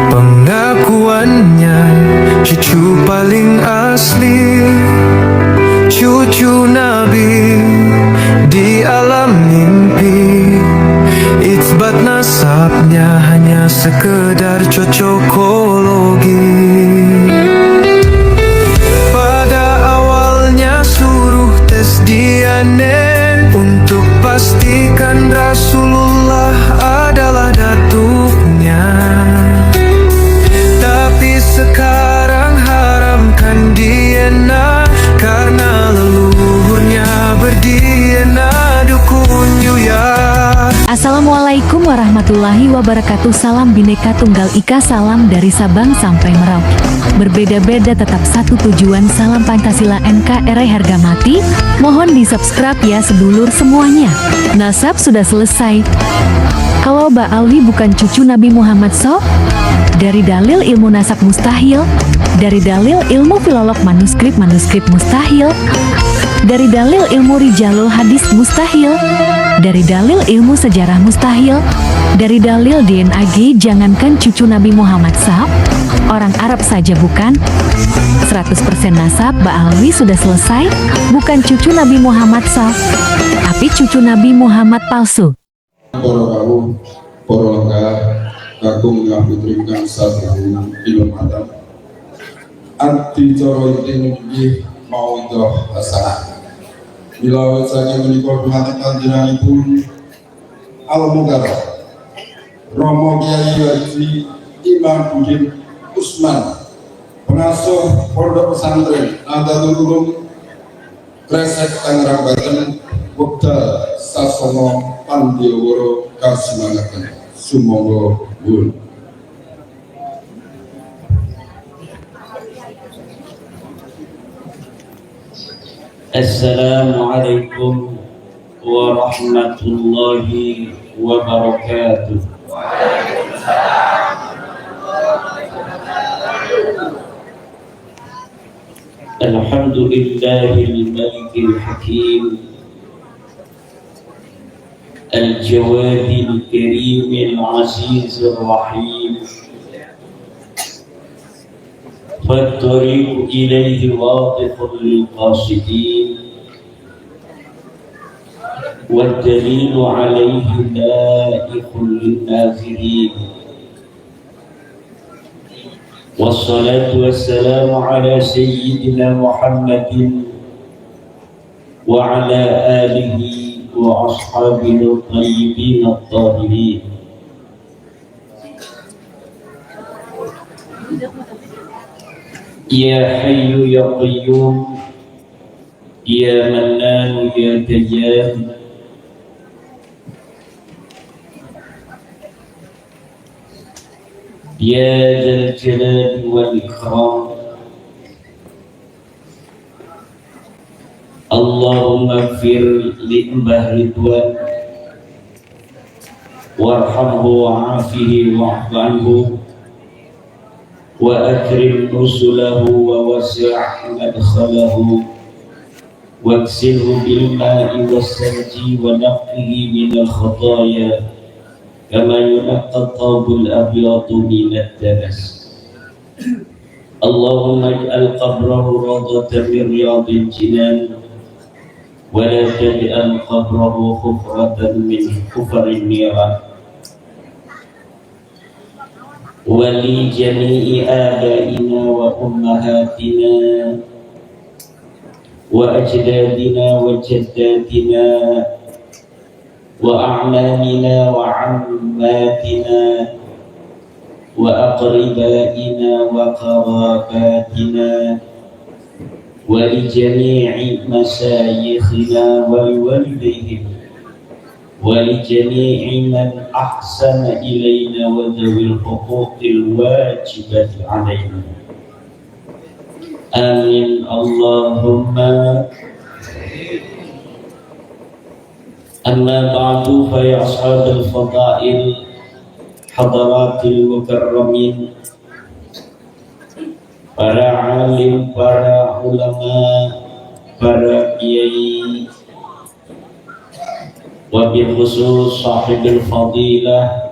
Pengakuannya cucu paling asli, cucu Nabi di alam mimpi. Itsbat nasabnya hanya sekedar cocokologi. Pada awalnya suruh tes DNA untuk pastikan Rasulullah adalah datuknya. Tapi sekarang haramkan DNA karena leluhurnya berdiana dukun yuya. Assalamualaikum warahmatullahi wabarakatuh. Salam Bhinneka Tunggal Ika, salam dari Sabang sampai Merauke. Berbeda-beda tetap satu tujuan, salam Pancasila NKRI harga mati. Mohon di subscribe ya sedulur semuanya. Nasab sudah selesai. Kalau Mbak Alwi bukan cucu Nabi Muhammad dari dalil ilmu nasab mustahil, dari dalil ilmu filolog manuskrip mustahil, dari dalil ilmu rijalul hadis mustahil, dari dalil ilmu sejarah mustahil, dari dalil DNA jangankan cucu Nabi Muhammad orang Arab saja bukan. 100% nasab Mbak Alwi sudah selesai, bukan cucu Nabi Muhammad tapi cucu Nabi Muhammad palsu. Para kawuh, para langkah kakung ngaputri kang satrung ilmu adab. Anti coro inggih mau idoh hasanah. Bila saking menika dumateng panjenenganipun Al-Mukarram Romo Kyai Haji Imam Budin Usman, pengasuh Pondok Pesantren Nahdlatul Ulum Kresek Tangerang Banten, wekdal sasana Pandiworo kasimangaken sumangga nuwun. Assalamualaikum warahmatullahi wabarakatuh. Alhamdulillahil malikil hakim, al-jawadil karimil azizir rahim. فالطريق إليه واضح للقاصدين والدليل عليه لائق للناظرين. والصلاة والسلام على سيدنا محمد وعلى آله وأصحابه الطيبين الطاهرين. يا حي يا قيوم يا منان يا ديان يا ذا الجلال والإكرام. اللهم اغفر لأباه رضوان وارحمه وعافه واعف عنه وأكرم نزله ووسع مدخله واغسله بالماء والثلج ونقه من الخطايا كما ينقى الثوب الأبيض من الدنس. اللهم اجعل قبره روضة من رياض الجنان ولا تجعل قبره حفرة من حفر النيران. ولجميع آبائنا وأمهاتنا وأجدادنا وجداتنا وأعمامنا وعماتنا وأقربائنا وقراباتنا ولجميع مشايخنا ولوالديهم ولجميع من أحسن إلينا وذوي الحقوق الواجبة علينا. آمين اللهم. أما بعد فيا أصحاب الفضائل حضرات المكرمين، para alim, para ulama, para kiai, wabil khusus sahibul fadilah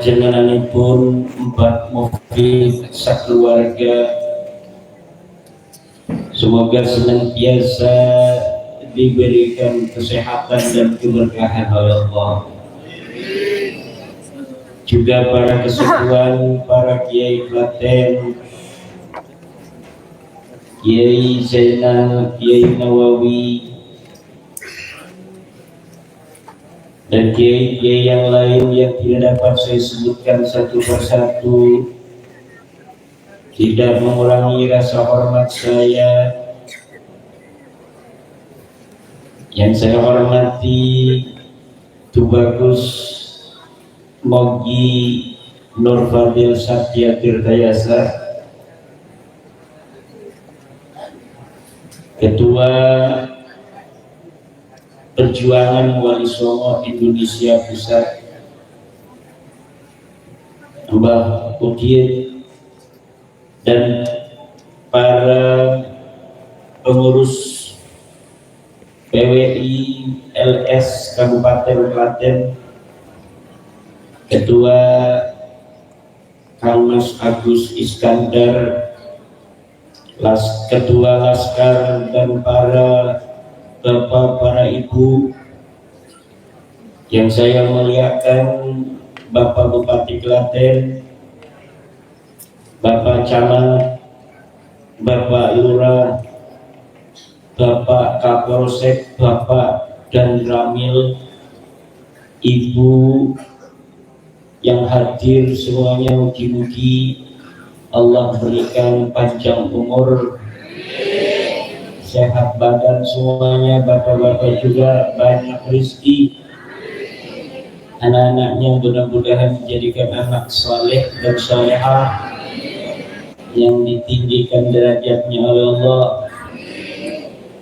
panjenenganipun Mbah Mufid sakeluarga semoga senantiasa diberikan kesehatan dan keberkahan oleh Allah. Juga para kesepuhan, para kiai Klaten, Kiai Zainal, Kiai Nawawi, dan kiai-kiai yang lain yang tidak dapat saya sebutkan satu persatu, tidak mengurangi rasa hormat saya. Yang saya hormati Tubagus Mogi Nur Fadil Satya Tirtayasa, Ketua Perjuangan Wali Songo Indonesia Pusat, Mbah Udin, dan para pengurus PWI LS Kabupaten Klaten, Ketua Kang Mas Agus Iskandar, Ketua Laskar, dan para bapak, para ibu yang saya muliakan, Bapak Bupati Klaten, Bapak Camat, Bapak Lurah, Bapak Kapolsek, Bapak dan Ramil, Ibu yang hadir semuanya, mugi-mugi Allah berikan panjang umur, sehat badan semuanya, bapak-bapak juga banyak rezeki, anak-anaknya mudah-mudahan menjadikan anak saleh dan salehah yang ditinggikan derajatnya oleh Allah,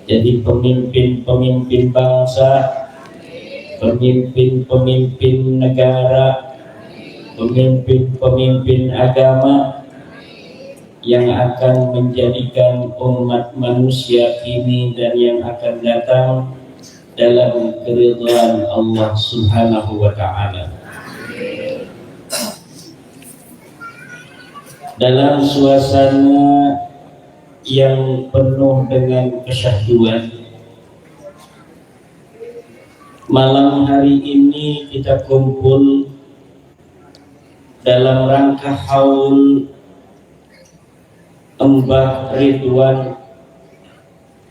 jadi pemimpin-pemimpin bangsa, pemimpin-pemimpin negara, pemimpin-pemimpin agama yang akan menjadikan umat manusia ini dan yang akan datang dalam keridhaan Allah Subhanahu wa ta'ala. Dalam suasana yang penuh dengan kesyahduan, malam hari ini kita kumpul dalam rangka haul Mbah Ridwan,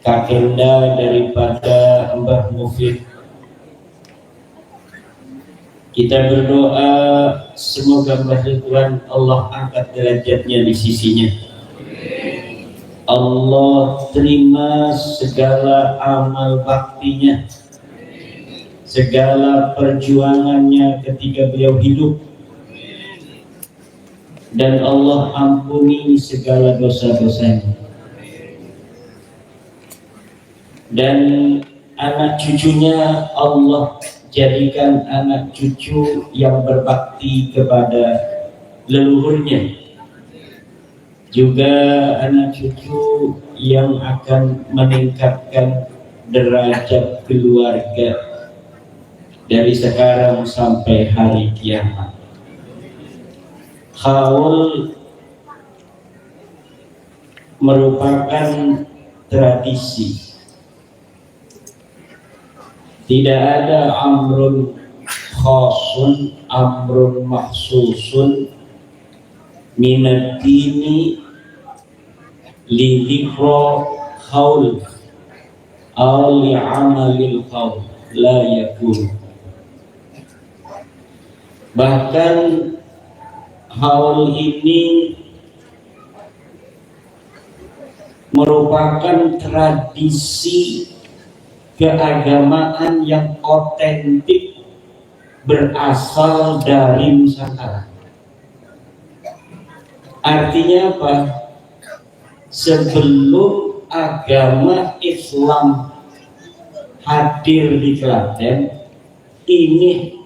kakenda daripada Mbah Mufid. Kita berdoa semoga Mbah Ridwan Allah angkat derajatnya di sisinya. Allah terima segala amal baktinya, segala perjuangannya ketika beliau hidup, dan Allah ampuni segala dosa-dosanya. Dan anak cucunya Allah jadikan anak cucu yang berbakti kepada leluhurnya, juga anak cucu yang akan meningkatkan derajat keluarga dari sekarang sampai hari kiamat. Haul merupakan tradisi. Tidak ada amrun khasun, amrun maksusun minad dini li dhikra haul aw li amalil haul, la yakun. Bahkan haul ini merupakan tradisi keagamaan yang otentik berasal dari Nusantara. Artinya apa? Sebelum agama Islam hadir di Klaten, ini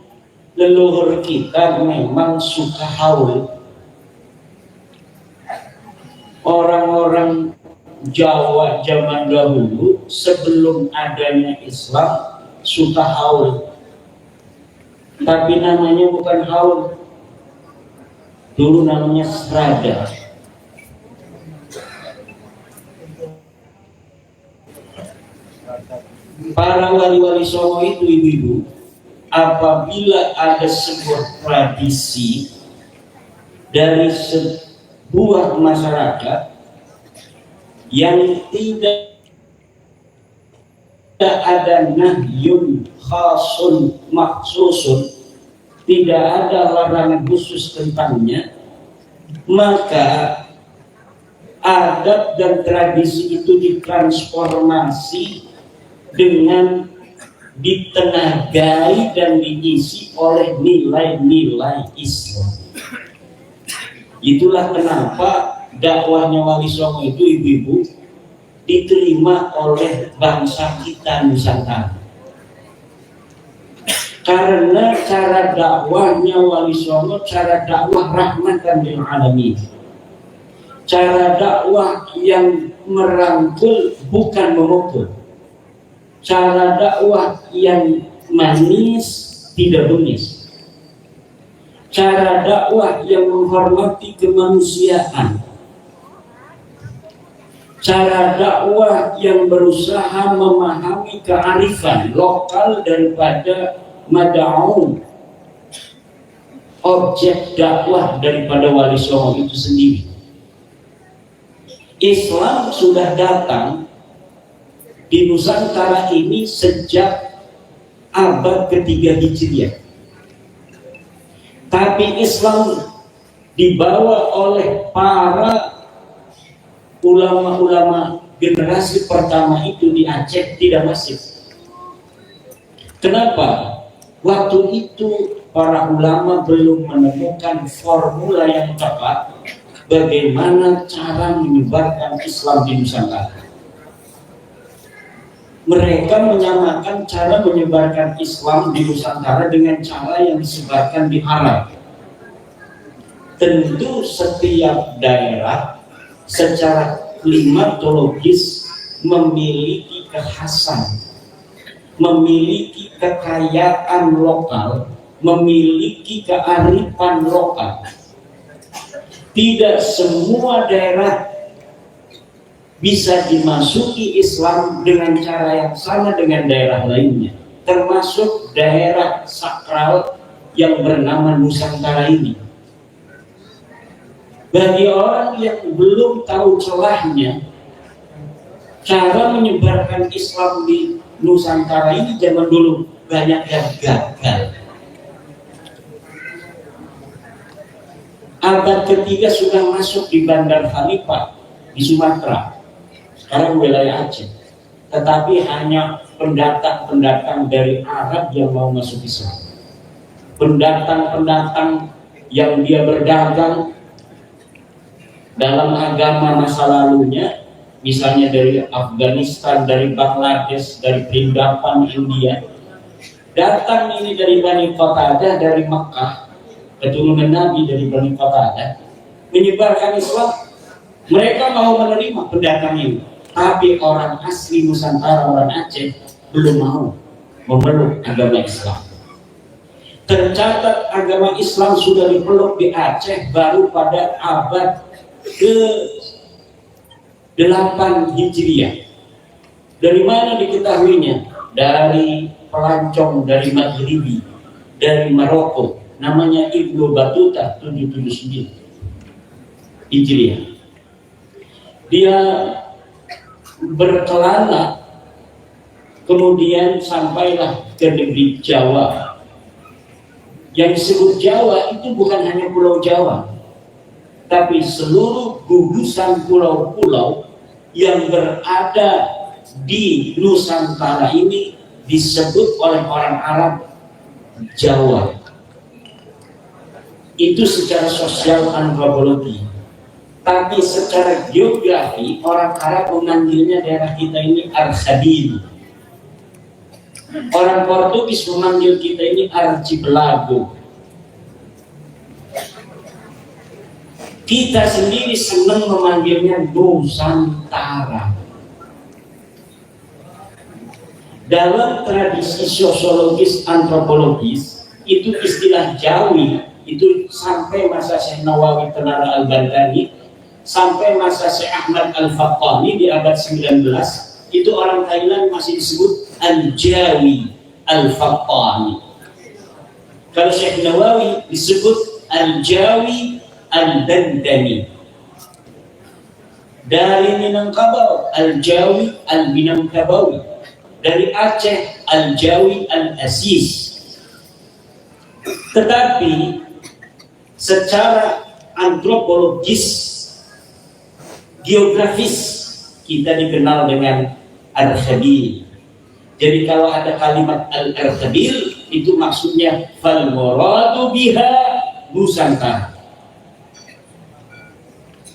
leluhur kita memang suka haul. Orang-orang Jawa zaman dahulu sebelum adanya Islam suka haul, tapi namanya bukan haul, dulu namanya Srada. Para wali-wali Songo itu, ibu-ibu, apabila ada sebuah tradisi dari sebuah masyarakat yang tidak ada nahyun khasun maksusun, tidak ada larangan khusus tentangnya, maka adat dan tradisi itu ditransformasi dengan ditenagai dan diisi oleh nilai-nilai Islam. Itulah kenapa dakwahnya Wali Songo itu, ibu-ibu, diterima oleh bangsa kita Nusantara. Karena cara dakwahnya Wali Songo, cara dakwah rahmatan lil alamin, cara dakwah yang merangkul bukan memukul, cara dakwah yang manis tidak bengis, cara dakwah yang menghormati kemanusiaan, cara dakwah yang berusaha memahami kearifan lokal daripada mad'u, objek dakwah daripada Wali Songo itu sendiri. Islam sudah datang di Nusantara ini sejak abad ketiga Hijriah. Tapi Islam dibawa oleh para ulama-ulama generasi pertama itu di Aceh tidak masif. Kenapa? Waktu itu para ulama belum menemukan formula yang tepat bagaimana cara menyebarkan Islam di Nusantara. Mereka menyamakan cara menyebarkan Islam di Nusantara dengan cara yang disebarkan di Arab. Tentu setiap daerah secara klimatologis memiliki kekhasan, memiliki kekayaan lokal, memiliki kearifan lokal. Tidak semua daerah bisa dimasuki Islam dengan cara yang sama dengan daerah lainnya, termasuk daerah sakral yang bernama Nusantara ini. Bagi orang yang belum tahu celahnya, cara menyebarkan Islam di Nusantara ini zaman dulu banyak yang gagal. Abad ketiga sudah masuk di Bandar Khalifah di Sumatera, sekarang wilayah Aceh. Tetapi hanya pendatang-pendatang dari Arab yang mau masuk Islam. Pendatang-pendatang yang dia berdagang dalam agama masa lalunya, misalnya dari Afghanistan, dari Bangladesh, dari Perindapan India, datang ini dari Bani Qatadah, dari Mekah, keturunan Nabi dari Bani Qatadah, menyebarkan Islam. Mereka mau menerima pendatang ini, tapi orang asli Nusantara, orang Aceh, belum mau memeluk agama Islam. Tercatat agama Islam sudah dipeluk di Aceh baru pada abad ke-8 Hijriah. Dari mana diketahuinya? Dari pelancong dari Maghribi, dari Maroko, namanya Ibnu Battuta 779 Hijriah. Dia berkelana kemudian sampailah ke negeri Jawa. Yang disebut Jawa itu bukan hanya Pulau Jawa, tapi seluruh gugusan pulau-pulau yang berada di Nusantara ini disebut oleh orang Arab Jawa. Itu secara sosial antropologi. Tapi secara geografi orang Arab memanggilnya daerah kita ini Arsadil. Orang Portugis memanggil kita ini Archipelago. Kita sendiri senang memanggilnya Nusantara. Dalam tradisi sosiologis antropologis, itu istilah Jawi itu sampai masa Syekh Nawawi Tenara Al-Bantani, sampai masa Syekh Ahmad Al-Fattani di abad 19, itu orang Thailand masih disebut Al-Jawi Al-Fattani. Kalau Syekh Nawawi disebut Al-Jawi Al-Bantani. Dari Minangkabau Al-Jawi Al-Minangkabawi. Dari Aceh Al-Jawi Al-Aziz. Tetapi secara antropologis, geografis, kita dikenal dengan Ar-Khabil. Jadi kalau ada kalimat Al-Khabil, itu maksudnya fal muradu biha Nusantara.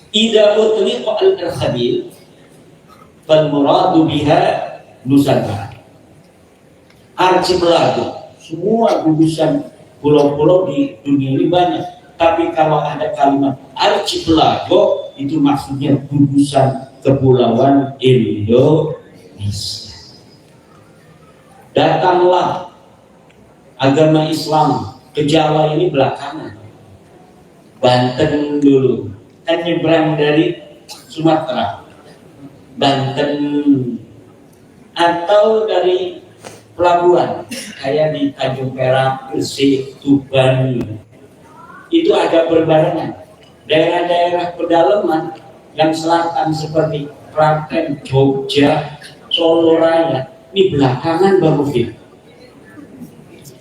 Idza utliqa Al-Khabil fal muradu biha Nusantara. Archipelago, semua gugusan pulau-pulau di dunia ini banyak. Tapi kalau ada kalimat archipelago, itu maksudnya gugusan kepulauan Indonesia. Datanglah agama Islam ke Jawa ini belakangan. Banten dulu, kan nyebrang dari Sumatera, Banten, atau dari pelabuhan kayak di Tanjung Perak, Gresik, Tuban, itu agak berbarengan. Daerah-daerah pedalaman yang selatan seperti Klaten, Jogja, Solo Raya, ini belakangan baru fit.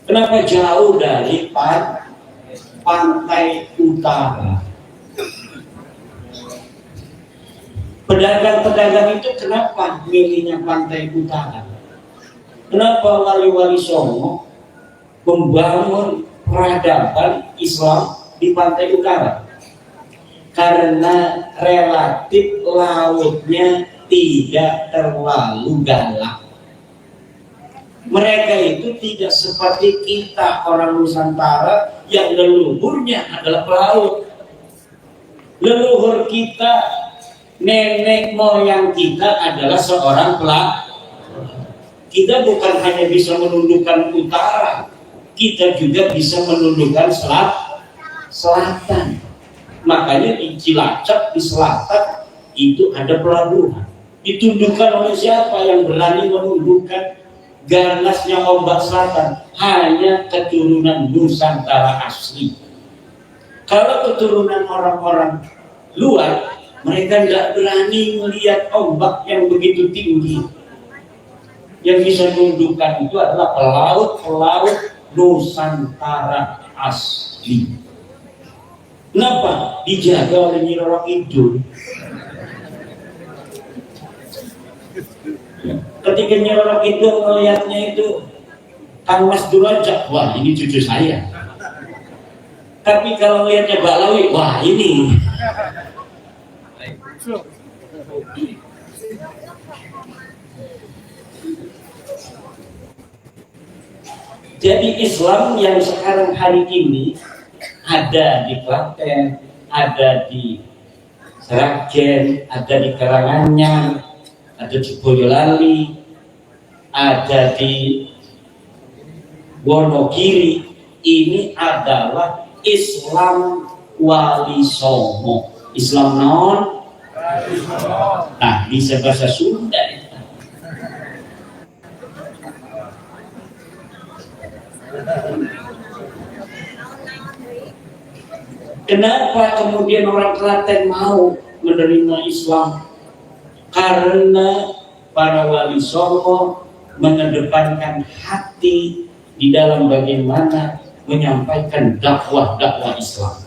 Kenapa jauh dari pantai utara? Pedagang-pedagang itu kenapa milihnya pantai utara? Kenapa wali-wali Songo membangun peradaban Islam di pantai utara? Karena relatif lautnya tidak terlalu galak. Mereka itu tidak seperti kita orang Nusantara yang leluhurnya adalah pelaut. Leluhur kita, nenek moyang kita adalah seorang pelaut. Kita bukan hanya bisa menundukkan utara, kita juga bisa menundukkan selatan. Makanya di Cilacap, di selatan itu ada pelabuhan. Ditundukkan oleh siapa yang berani menundukkan ganasnya ombak selatan? Hanya keturunan Nusantara asli. Kalau keturunan orang-orang luar, mereka tidak berani melihat ombak yang begitu tinggi. Yang bisa menundukkan itu adalah pelaut-pelaut Nusantara asli. Kenapa? Dijaga oleh Nyi Roro Kidul. Ketika Nyi Roro Kidul melihatnya itu Kang Mas Durajat, wah ini cucu saya. Tapi kalau lihatnya Balawi, wah ini. Jadi Islam yang sekarang hari ini ada di Klaten, ada di Seragen, ada di Karanganyar, ada di Boyolali, ada di Wonogiri. Ini adalah Islam Wali Songo. Islam non? Nah, bisa bahasa Sunda. Kenapa kemudian orang Klaten mau menerima Islam? Karena para wali Songo mengedepankan hati di dalam bagaimana menyampaikan dakwah Islam.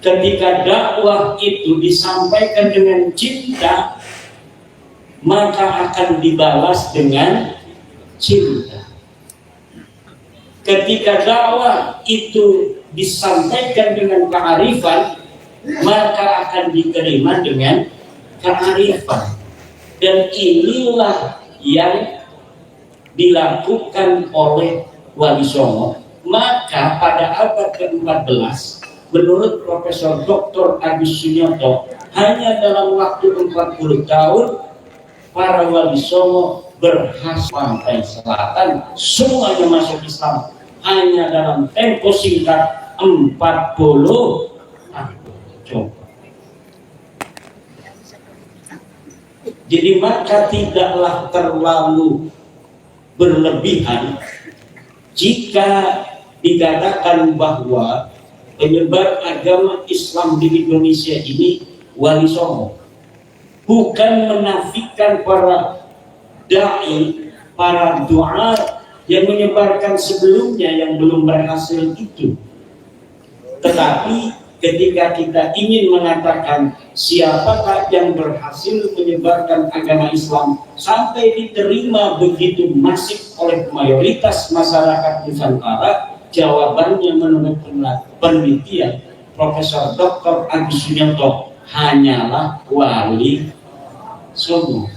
Ketika dakwah itu disampaikan dengan cinta, maka akan dibalas dengan cinta. Ketika dakwah itu disampaikan dengan kearifan, maka akan diterima dengan kearifan. Dan inilah yang dilakukan oleh Wali Songo. Maka pada abad ke-14, menurut Profesor Dr. Agus Sunyoto, hanya dalam waktu 40 tahun para Wali Songo berhasil pantai selatan semuanya masuk Islam. Hanya dalam tempo singkat 40 coba. Jadi maka tidaklah terlalu berlebihan jika dikatakan bahwa penyebar agama Islam di Indonesia ini Wali Songo. Bukan menafikan para da'i, para doa yang menyebarkan sebelumnya yang belum berhasil itu. Tetapi ketika kita ingin mengatakan siapakah yang berhasil menyebarkan agama Islam sampai diterima begitu masif oleh mayoritas masyarakat Nusantara, jawabannya menurut penelitian Profesor Dr. Agus Sunyarto hanyalah Wali Songo.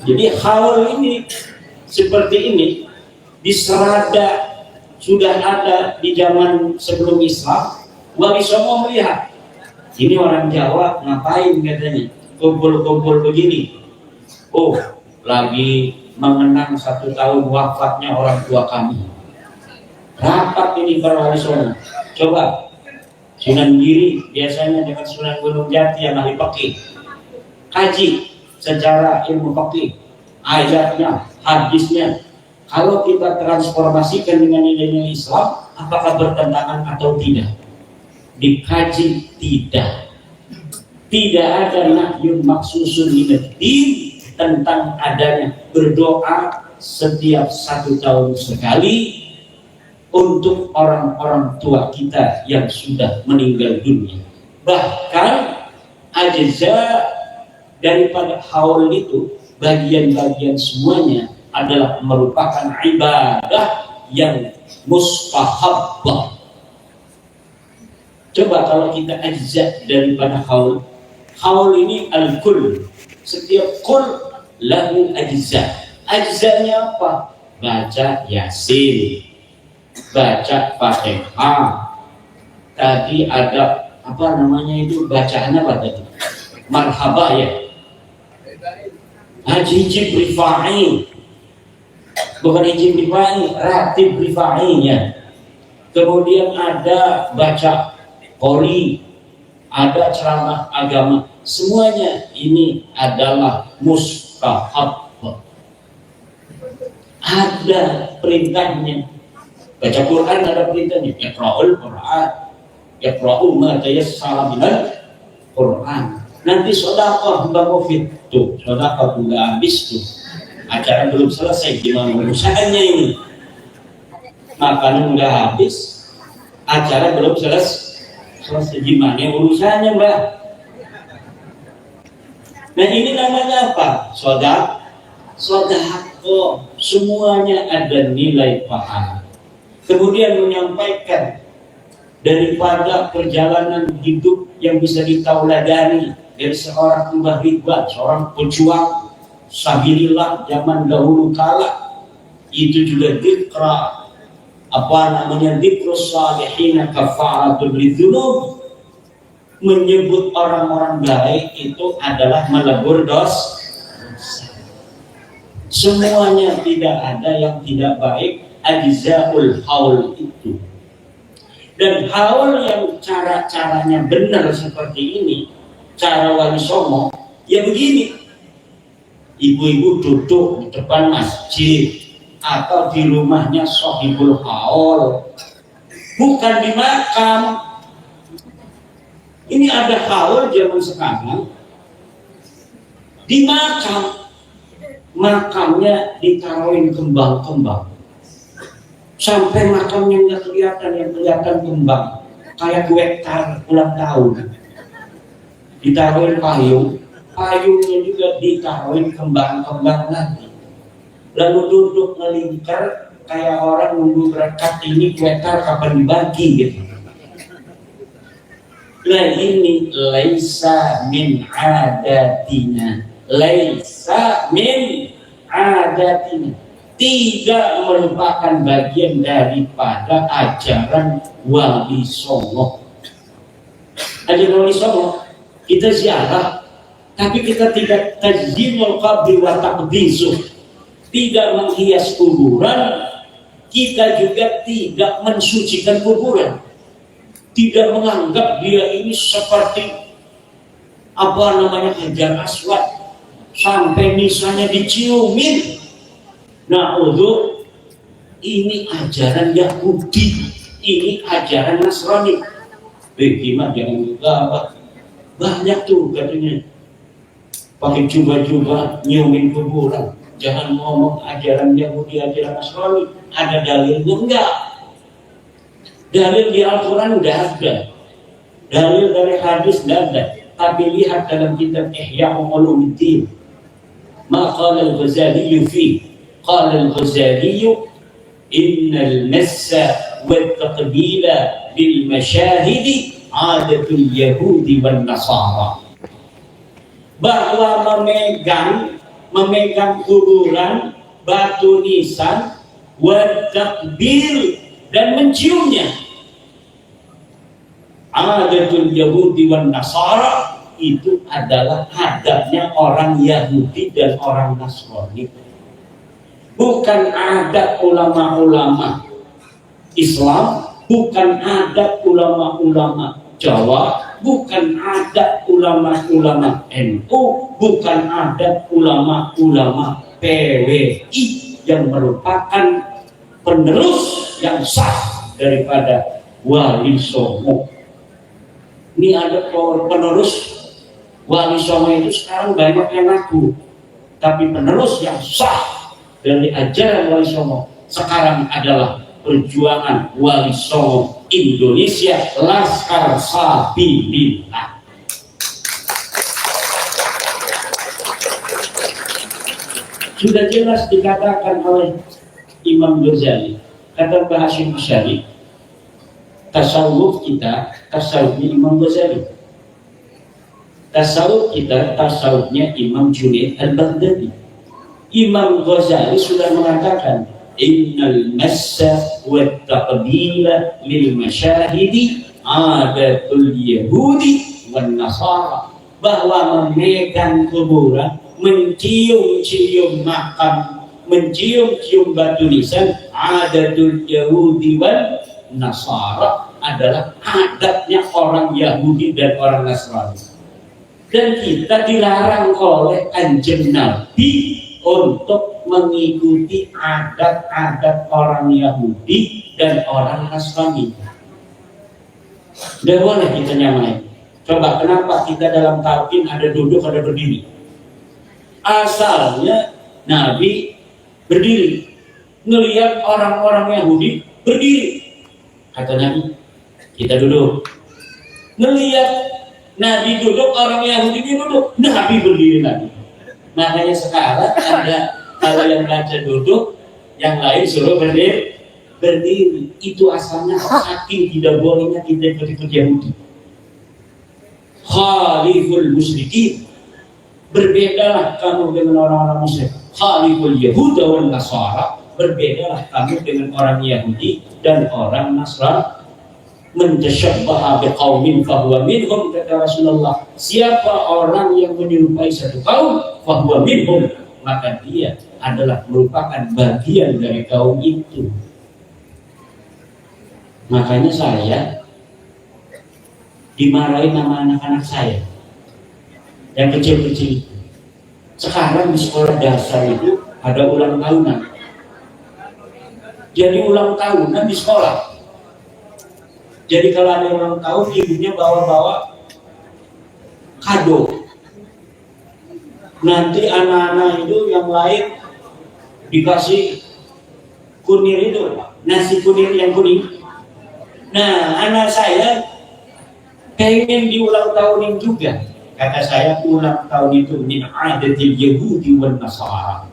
Jadi hal ini seperti ini di Serada sudah ada di zaman sebelum Islam. Wali Songo melihat ini orang Jawa ngapain katanya kumpul-kumpul begini. Oh, lagi mengenang 1 tahun wafatnya orang tua kami. Rapat ini para Wali Songo. Coba Sunan Giri biasanya dengan Sunan Gunung Jati yang ahli fikih kaji secara ilmu fikih ayatnya, hadisnya. Kalau kita transformasikan dengan nilai-nilai Islam, apakah bertentangan atau tidak? Dikaji tidak. Tidak ada nahyun maksusun minad-din tentang adanya berdoa setiap 1 tahun sekali untuk orang-orang tua kita yang sudah meninggal dunia. Bahkan ajza daripada haul itu, bagian-bagian semuanya adalah merupakan ibadah yang mustahabbah. Coba kalau kita ajza daripada haul ini al-kull. Setiap kul lahu ajza. Ajzanya apa? Baca Yasin, baca Fatihah. Tadi ada apa namanya itu bacaannya apa tadi? Marhaba ya. Hijib Rifai, bukan hijib Rifai, ratib Rifainya. Kemudian ada baca qoli, ada ceramah agama. Semuanya ini adalah mustahab. Ada perintahnya. Baca Quran ada perintahnya. Iqra'ul Quran. Iqra'u ma tayassara minal Quran. Nanti sedekah Mbak Mufid tuh, sedekah udah habis tuh. Acara belum selesai, gimana urusannya ini? Makanan udah habis, acara belum selesai, gimana urusannya Mbak? Nah ini namanya apa? Sedekah. Semuanya ada nilai pahala. Kemudian menyampaikan daripada perjalanan hidup yang bisa ditauladani dari seorang Mbah Ridwan, seorang pejuang sabilillah zaman dahulu kala, itu juga dzikra dzikrus salihin kafaratul lidzunub, menyebut orang-orang baik itu adalah melebur dosa. Semuanya tidak ada yang tidak baik. Ajzaul haul itu. Dan haul yang cara-caranya benar seperti ini, cara Wali Songo, ya begini. Ibu-ibu duduk di depan masjid atau di rumahnya sohibul haul, bukan di makam. Ini ada haul zaman sekarang di makam. Makamnya ditaruhin kembang-kembang sampai makamnya nggak kelihatan, yang kelihatan kembang kayak kue ulang tahun. Ditaruhin payungnya juga ditaruhin kembang-kembang lagi, lalu duduk ngelingkar kayak orang nunggu berangkat ini kue kapan dibagi gitu. Nah ini laisa min adatina, laisa min adatina, tidak merupakan bagian daripada ajaran Wali Songo. Ajaran Wali Songo kita ziarah, tapi kita tidak tajzimul qabri wa taqdisuh, tidak menghias kuburan, kita juga tidak mensucikan kuburan. Tidak menganggap dia ini seperti Hajar Aswad sampai misalnya diciumin. Nah, ini ajaran Yahudi, ini ajaran Nasrani. Gimana jangan juga apa? Banyak tuh katanya pakai jubah-jubah nyiumin kuburan. Jangan ngomong ajaran Yahudi, ajaran Nasrani. Ada dalilnya enggak? Dalil di Al-Quran udah ada, dalil dari hadis udah ada. Tapi lihat dalam kitab Ihya Ulumuddin, qala al-Ghazali qala al-Ghazali innal massa wat taqbila bil mashahidi adatul yahudi wan nasara. Bahwa memegang kuburan, batu nisan, wat taqbil dan menciumnya, adatul Yahudi wan Nasara, itu adalah adatnya orang Yahudi dan orang Nasrani. Bukan adat ulama-ulama Islam, bukan adat ulama-ulama Jawa, bukan adat ulama-ulama NU, bukan adat ulama-ulama PWI yang merupakan penerus yang sah daripada Wali Songo. Ini ada penerus Wali Songo itu sekarang banyak yang ngaku, tapi penerus yang sah dari ajaran Wali Songo sekarang adalah perjuangan Wali Songo Indonesia, Laskar Sabilillah. Sudah jelas dikatakan oleh Imam Ghazali, kata Mbah Hasyim Asy'ari, tasawuf kita, tasawufnya Imam Ghazali. Tasawuf kita, tasawufnya Imam Junaid Al-Baghdadi. Imam Ghazali sudah mengatakan, innal massa wat taqbila lil masyahidi adatul yahudi wan nasara. Bahwa memegang kuburan, mencium-cium makam, mencium-cium batu nisan, adatul yahudi wan nasara, adalah adatnya orang Yahudi dan orang Nasrani. Dan kita dilarang oleh Kanjeng Nabi untuk mengikuti adat-adat orang Yahudi dan orang Nasrani. Tidak boleh kita nyamain. Coba kenapa kita dalam talqin ada duduk, ada berdiri? Asalnya Nabi berdiri, ngelihat orang-orang Yahudi berdiri. Kata Nabi, kita duduk. Ngelihat Nabi duduk, orang Yahudi duduk, Nabi berdiri lagi. Makanya sekarang ada kalau yang baca duduk, yang lain suruh berdiri. Itu asalnya saking tidak bolehnya kita ikut Yahudi. Khaliful musyrikin, berbedalah kamu dengan orang-orang musyrik. Khaliful Yahuda wan Nasara, berbedalah kamu dengan orang Yahudi dan orang Nasrani. Mentashabbaha biqaumin fahuwa minhum, kata Rasulullah. Siapa orang yang menyerupai satu kaum, fahuwa minhum, maka dia adalah merupakan bagian dari kaum itu. Makanya saya dimarahin sama anak-anak saya yang kecil-kecil itu. Sekarang di sekolah dasar itu ada ulang tahunan. Jadi ulang tahunan di sekolah. Jadi kalau ada ulang tahun, ibunya bawa-bawa kado. Nanti anak-anak itu yang lain dikasih kunir itu, nasi kunir yang kuning. Nah, anak saya pengen diulang tahunin juga. Kata saya, ulang tahun itu min adatil Yahudi wan Nasara.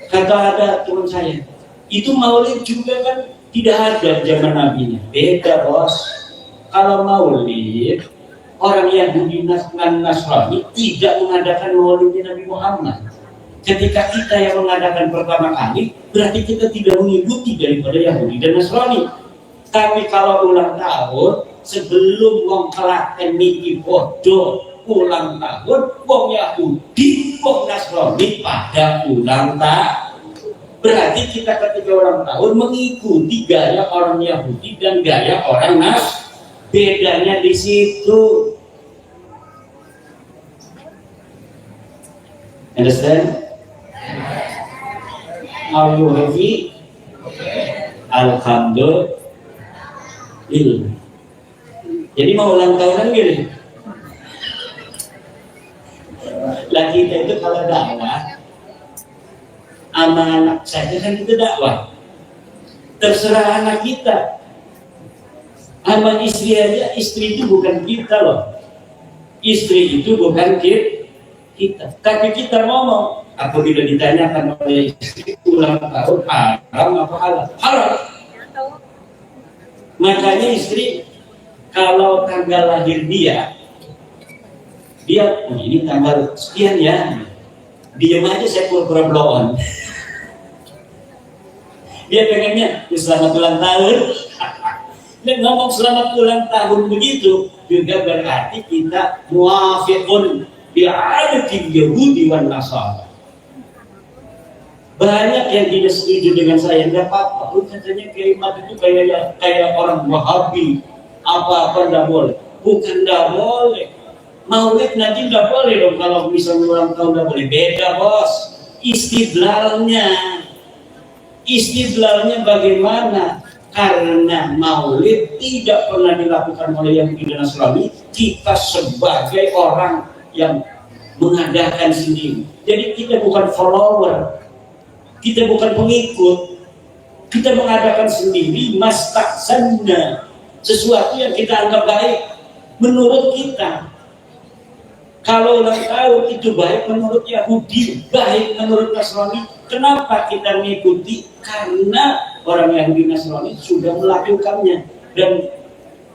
Kata ada teman saya, itu maulid juga kan tidak ada zaman nabinya. Beda bos. Kalau maulid, orang Yahudi dan Nasrani tidak mengadakan maulidnya Nabi Muhammad. Ketika kita yang mengadakan pertama kali, berarti kita tidak mengikuti daripada Yahudi dan Nasrani. Tapi kalau ulang tahun, sebelum mengkelakkan niki bodoh, ulang tahun, wong Yahudi, wong Nasrani pada ulang tahun. Berarti kita ketika ulang tahun mengikuti gaya orang Yahudi dan gaya orang Nasrani. Bedanya di situ. Understand? Are you happy? Alhamdulillah. Jadi mau ulang tahunan gini. Lah kita itu kalau dakwah sama anak saja kan itu dakwah. Terserah anak kita. Sama istri aja, istri itu bukan kita loh. Istri itu bukan kita. Tapi kita ngomong, apabila ditanyakan oleh istri ulang tahun haram apa halal? Haram. Makanya istri kalau tanggal lahir dia ini tanggal sekian ya, diam aja saya pura-pura blow on. Dia pengennya selamat ulang tahun. Dan ngomong selamat ulang tahun begitu juga berarti kita muafiqun bi'adatil Yahudi wan Nasara. Banyak yang tidak setuju dengan saya, enggak apa-apa. Katanya kalimat itu kayak orang Wahabi, apa-apa enggak boleh. Bukan enggak boleh. Maulid nanti enggak boleh dong kalau misalnya ulang tahun enggak boleh. Beda bos. Istidlalnya bagaimana? Karena maulid tidak pernah dilakukan oleh Yahudi dan Nasrani, kita sebagai orang yang mengadakan sendiri. Jadi kita bukan follower, kita bukan pengikut, kita mengadakan sendiri mastaksanna, sesuatu yang kita anggap baik menurut kita. Kalau ulang tahun itu baik menurut Yahudi, baik menurut Nasrani, kenapa kita mengikuti? Karena orang Yahudi Nasrani sudah melakukannya dan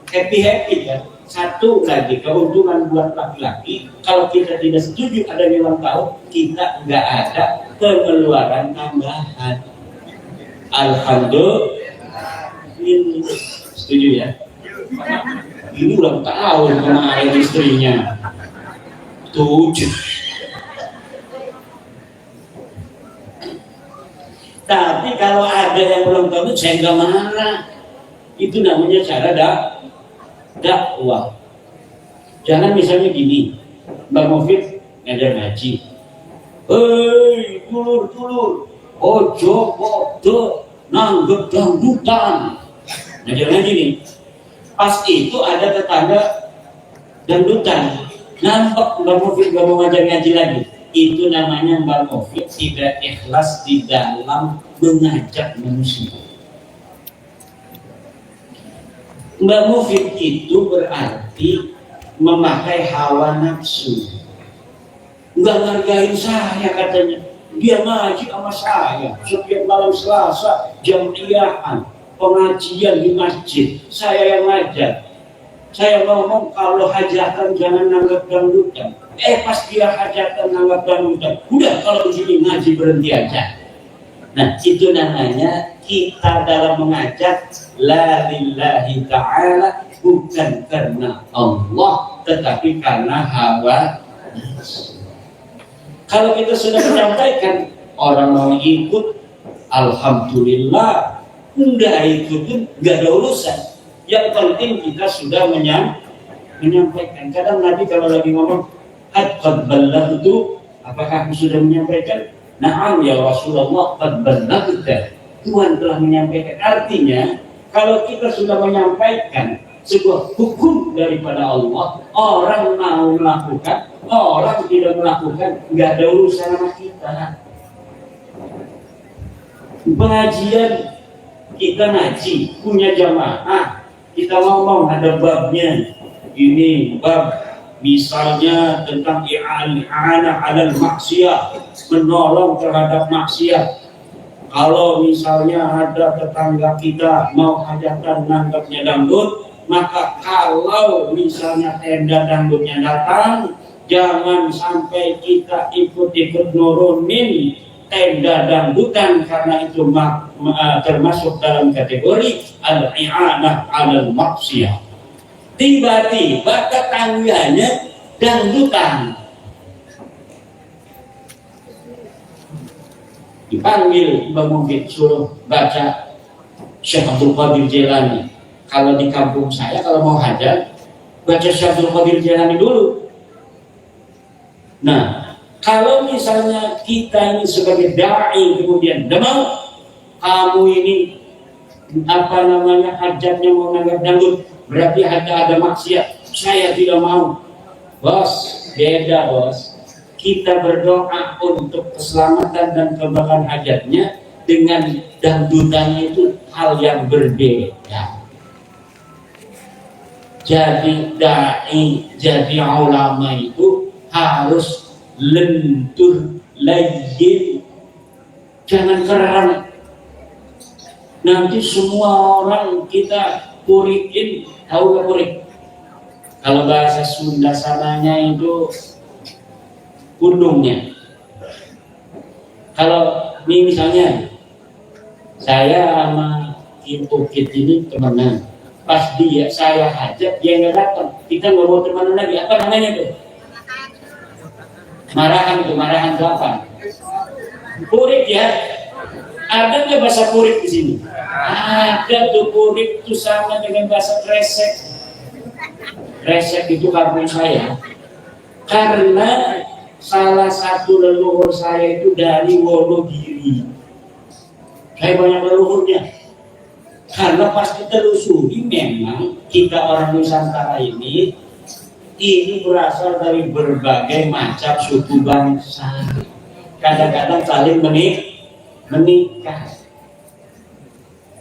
happy kan. Satu lagi keuntungan buat laki-laki, kalau kita tidak setuju ada ulang tahun, kita nggak ada pengeluaran tambahan. Alhamdulillah. Setuju ya? Ini ulang tahun kemarin istrinya. 7. Tapi kalau ada yang ulang tahun saya nggak marah. Itu namanya cara dakwah. Jangan misalnya gini, Mbak Mufid ngajar ngaji. Hei, dulur, ojo bodoh nanggep dangdutan. Ngajar ngaji nih. Pas itu ada tetangga dangdutan. Nampak Mbak Mufid gak mau ngajar ngaji lagi. Itu namanya Mbak Mufid tidak ikhlas di dalam mengajak manusia. Mbak Mufid itu berarti memakai hawa nafsu. Nggak ngargain saya katanya. Dia ngaji sama saya setiap malam Selasa jam-iyahan pengajian di masjid. Saya yang ngajar. Saya ngomong kalau hajatan jangan nanggap dangdutan. Pas dia hajatan nanggap dangdutan. Udah kalau begini ngaji berhenti aja. Nah itu namanya kita dalam mengajak la lillahi ta'ala, bukan karena Allah tetapi karena hawa. Kalau kita sudah menyampaikan orang mau ikut, alhamdulillah. Enggak ikut pun enggak ada urusan. Yang penting kita sudah menyampaikan. Kadang Nabi kalau lagi ngomong qad ballaghtu, apakah aku sudah menyampaikan? Na'am ya Rasulullah, qad ballaghta. Tuhan telah menyampaikan. Artinya kalau kita sudah menyampaikan sebuah hukum daripada Allah, orang mau melakukan, orang tidak melakukan, nggak ada urusan sama kita. Pengajian kita ngaji, punya jamaah, kita ngomong ada babnya. Ini bab misalnya tentang i'anah 'alal maksiyah, menolong terhadap maksiat. Kalau misalnya ada tetangga kita mau hajatan nanggapnya dangdut, maka kalau misalnya tenda dangdutnya datang, jangan sampai kita ikut-ikut nurunin tenda dangdutan, karena itu termasuk dalam kategori al-i'anah 'alal maksiyah. Tiba-tiba tetangganya dangdutan. Dipanggil Mbak Mungkin suruh baca Syekh Abdul Qadir Jailani. Kalau di kampung saya kalau mau hajat baca Syekh Abdul Qadir Jailani dulu. Nah, kalau misalnya kita ini sebagai dai kemudian mau kamu ini apa namanya hajatnya mau nanggap dangdut berarti ada maksiat, saya tidak mau. Bos, beda bos. Kita berdoa untuk keselamatan dan kebaikan hajatnya dengan dangdutannya itu hal yang berbeda. Jadi dai, jadi ulama itu harus lentur, layyin, jangan keram. Nanti semua orang kita purikin, tahu gak purik? Kalau bahasa Sunda sananya itu gunungnya. Kalau ini misalnya saya sama Kim Ukit ini temenan, pas saya hajat dia nggak datang, kita nggak mau temenan lagi. Apa namanya tuh? Marahan tuh apa? Purik ya. Ada nggak bahasa purik di sini? Ada tuh. Purik itu sama dengan bahasa kresek. Kresek itu kampung saya. Karena salah satu leluhur saya itu dari Wonogiri. Saya banyak leluhurnya. Karena pas ditelusuri memang kita orang Nusantara ini berasal dari berbagai macam suku bangsa. Kadang-kadang saling menikah.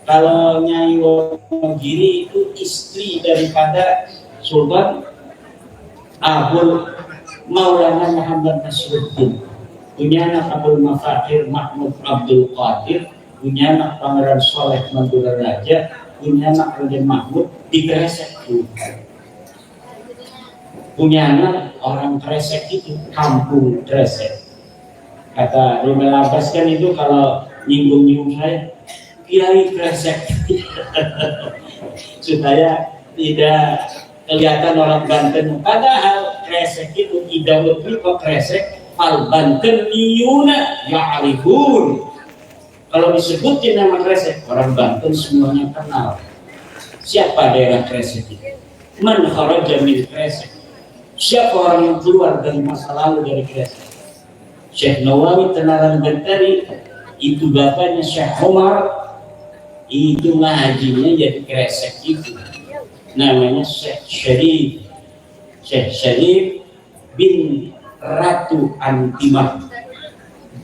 Kalau Nyai Wonogiri itu istri daripada Sultan Abul Maulana Muhammad Nasruddin, punya anak Abdul Mafakhir Mahmud Abdul Qadir, punya anak Pangeran Soleh Madura Raja, punya anak Raden Mahmud di Kresek juga. Punya anak orang Kresek itu, kampung Kresek. Kata Rumel Abbas kan itu kalau nyinggung saya, Kiai Kresek. Supaya tidak kelihatan orang Banten. Padahal Kresek itu tidak lebih kok Kresek fal Banten liyuna ya'rifun. Kalau disebutin nama Kresek, orang Banten semuanya kenal. Siapa daerah Kresek itu? Man kharaja min Kresek. Siapa orang yang keluar dari masa lalu dari Kresek? Syekh Nawawi Tenaran Bentari itu bapaknya Syekh Omar, itu ngajinya jadi Kresek itu. Namanya Syekh Syarif bin Ratu Antimah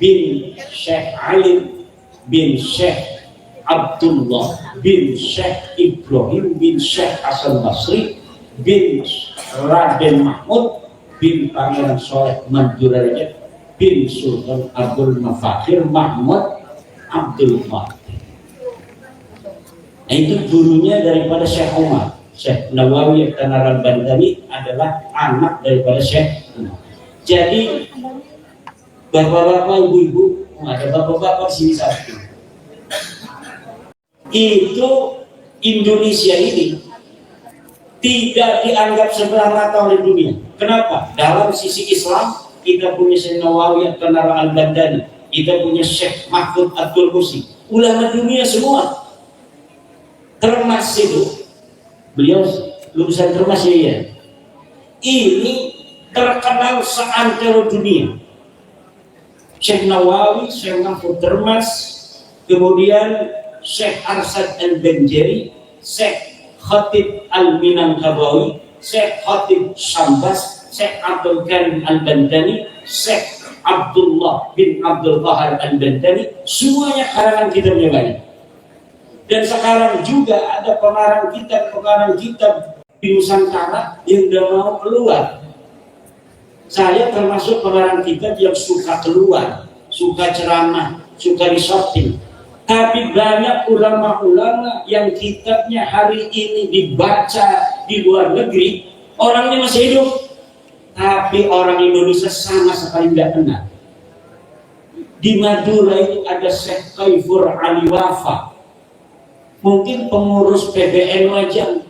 bin Syekh Alim bin Syekh Abdullah bin Syekh Ibrahim bin Syekh Hasan Basri bin Raden Mahmud bin Pangeran Soleh Madura Raja bin Sultan Abdul Mafakhir Mahmud Abdul Qadir. Nah, itu gurunya daripada Syekh Umar. Syekh Nawawi Tenaran Bantani adalah anak daripada Syekh Umar. Jadi bapak-bapak, ibu-ibu, ada bapak-bapak sini satu. Itu Indonesia ini tidak dianggap sebelah mata oleh dunia. Kenapa? Dalam sisi Islam kita punya Syekh Nawawi Tenaran Bantani, kita punya Syekh Mahfud Abdul Qusi, ulama dunia semua. Termas itu beliau lulusan Termas ya. Ini terkenal seantero dunia. Syekh Nawawi, Syekh Mahfud Termas, kemudian Syekh Arsad Al-Banjari, Syekh Khatib Al-Minangkabawi, Syekh Khatib Syambas, Syekh Abdul Karim Al-Bantani, Syekh Abdullah bin Abdul Qahar Al-Bantani, semuanya karangan kitabnya banyak. Dan sekarang juga ada pengarang kitab di Nusantara yang udah mau keluar. Saya termasuk pengarang kitab yang suka keluar, suka ceramah, suka di-shopping. Tapi banyak ulama-ulama yang kitabnya hari ini dibaca di luar negeri, orangnya masih hidup, tapi orang Indonesia sama sekali nggak kenal. Di Madura itu ada Syekh Kaifur Ali Wafa, mungkin pengurus PBN wajah,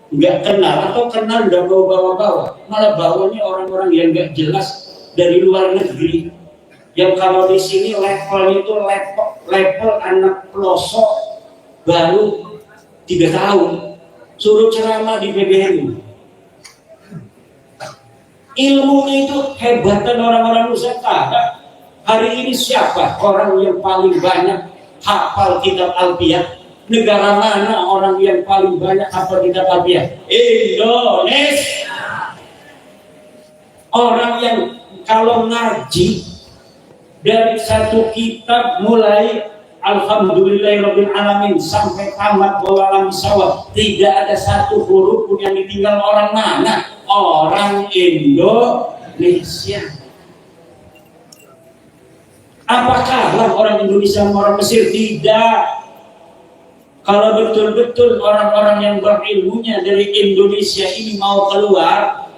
nggak kenal atau kenal udah bawa-bawa, malah bawanya orang-orang yang nggak jelas dari luar negeri. Yang kalau di sini levelnya itu level anak pelosok baru 3 tahun, suruh ceramah di PBNU. Ilmunya itu hebatan orang-orang Nusantara. Hari ini siapa orang yang paling banyak hafal kitab Alfiah? Negara mana orang yang paling banyak hafal kitab Alfiah? Indonesia. Orang yang kalau ngaji dari satu kitab mulai Alhamdulillahirabbil alamin sampai tamat walam sawab, tidak ada satu huruf pun yang ditinggal orang mana? Orang Indonesia. Apakah orang Indonesia sama orang Mesir? Tidak. Kalau betul-betul orang-orang yang berilmunya dari Indonesia ini mau keluar,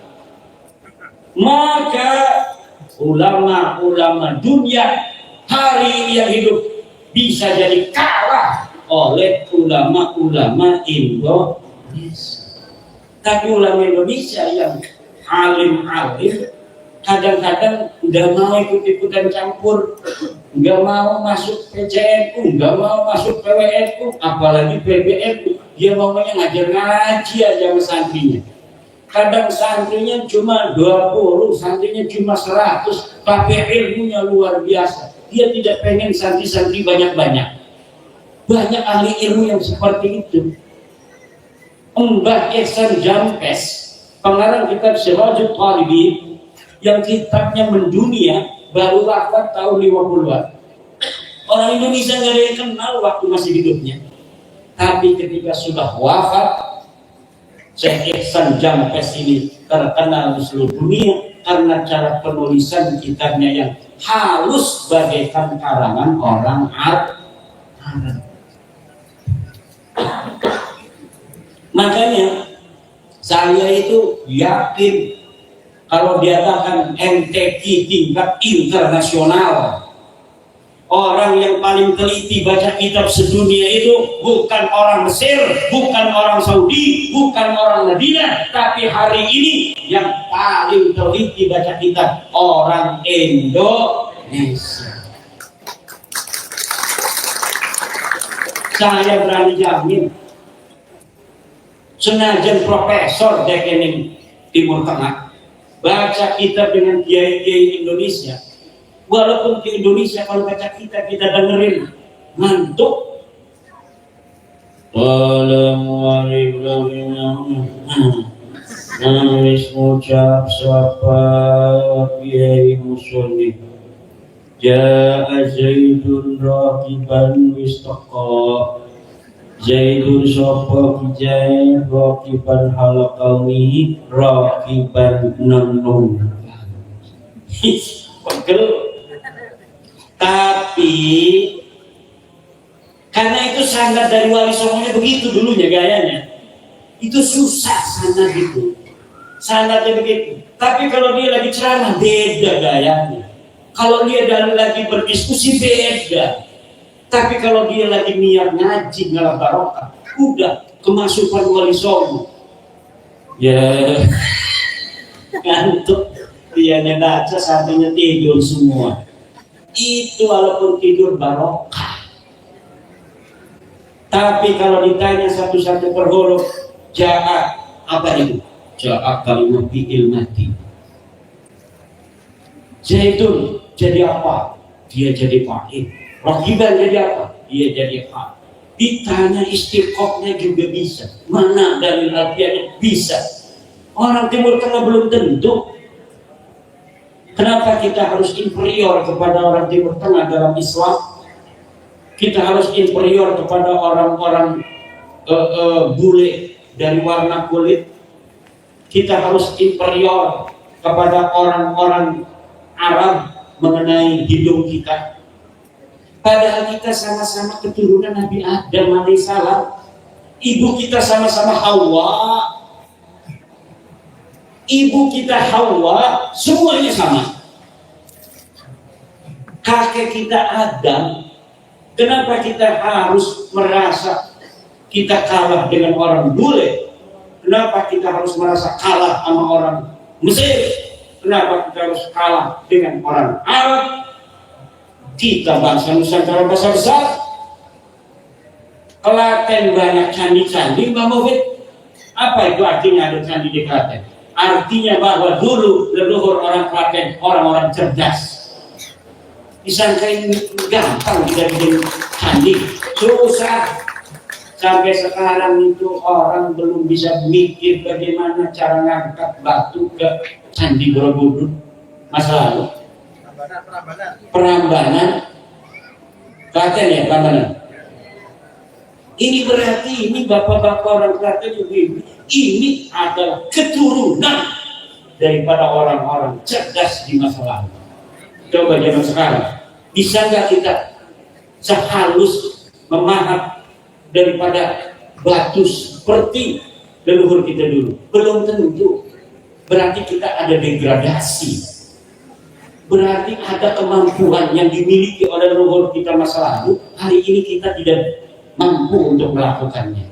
maka ulama-ulama dunia hari ini yang hidup bisa jadi kalah oleh ulama-ulama Indonesia. Tapi ulama Indonesia yang alim-alim kadang-kadang nggak mau ikut-ikutan campur, nggak mau masuk PCNU, nggak mau masuk PWNU, apalagi PBNU. Dia maunya ngajar ngaji aja sama santrinya. Kadang santrinya cuma 20, santrinya cuma 100, tapi ilmunya luar biasa. Dia tidak pengen santri-santri banyak-banyak. Banyak ahli ilmu yang seperti itu. Mbah Ihsan Jampes, pengarang kitab Sirajul Talibin, yang kitabnya mendunia, baru wafat tahun 50-an. Orang Indonesia nggak ada yang kenal waktu masih hidupnya. Tapi ketika sudah wafat, Syekh Ihsan Jampes ini terkenal di seluruh dunia karena cara penulisan kitabnya yang halus bagaikan karangan orang Arab. Makanya saya itu yakin kalau diadakan MTQ tingkat internasional, orang yang paling teliti baca kitab sedunia itu bukan orang Mesir, bukan orang Saudi, bukan orang Madinah, tapi hari ini yang paling teliti baca kitab orang Indonesia. Saya berani jamin, senajan profesor dekening Timur Tengah baca kitab dengan kiai-kiai Indonesia, walaupun di Indonesia kalau baca kita dengerin ngantuk. Nangis ngucap sapa kiai musoni, ja'a Zaidun raqiban wistaqa, Zaidun sapa kijai raqiban halaqawi raqiban nanun. Pegel. Tapi karena itu sanad dari Wali Songonya begitu dulunya gayanya, itu susah sanad itu, sanadnya begitu. Tapi kalau dia lagi ceramah beda gayanya, kalau dia lagi berdiskusi beda. Tapi kalau dia lagi niat ngaji ngalah barokah, udah kemasukan Wali Songo. Ya ngantuk, dia baca sampingnya tidur semua. Itu walaupun tidur barokah. Tapi kalau ditanya satu-satu per huruf, ja'a apa itu? Ja'a kalimat fi'il mati. Zaidun jadi apa? Dia jadi fa'il. Raqiban jadi apa? Dia jadi fa'il. Ditanya istiqomahnya juga bisa. Mana dalil artinya? Bisa. Orang Timur Tengah belum tentu. Kenapa kita harus inferior kepada orang Timur Tengah dalam Islam? Kita harus inferior kepada orang-orang bule dari warna kulit. Kita harus inferior kepada orang-orang Arab mengenai hidung kita. Padahal kita sama-sama keturunan Nabi Adam alaihissalam. Ibu kita sama-sama Hawa. Ibu kita Hawa, semuanya sama. Kakek kita Adam. Kenapa kita harus merasa kita kalah dengan orang bule? Kenapa kita harus merasa kalah sama orang Mesir? Kenapa kita harus kalah dengan orang Arab? Kita bangsa Nusantara besar-besar. Klaten banyak candi-candi, Mbak Mufid. Apa itu artinya ada candi di Klaten? Artinya bahwa dulu leluhur orang Klaten orang-orang cerdas. Disangkain gampang kita bikin candi, susah. Sampai sekarang itu orang belum bisa mikir bagaimana cara ngangkat batu ke Candi Borobudur masa lalu. Prambanan, Klaten ya, Prambanan. Ini berarti ini bapak-bapak orang Klaten juga ini adalah keturunan daripada orang-orang cerdas di masa lalu. Coba zaman sekarang, bisa nggak kita sehalus memahat daripada batu seperti leluhur kita dulu? Belum tentu. Berarti kita ada degradasi. Berarti ada kemampuan yang dimiliki oleh leluhur kita masa lalu, hari ini kita tidak mampu untuk melakukannya.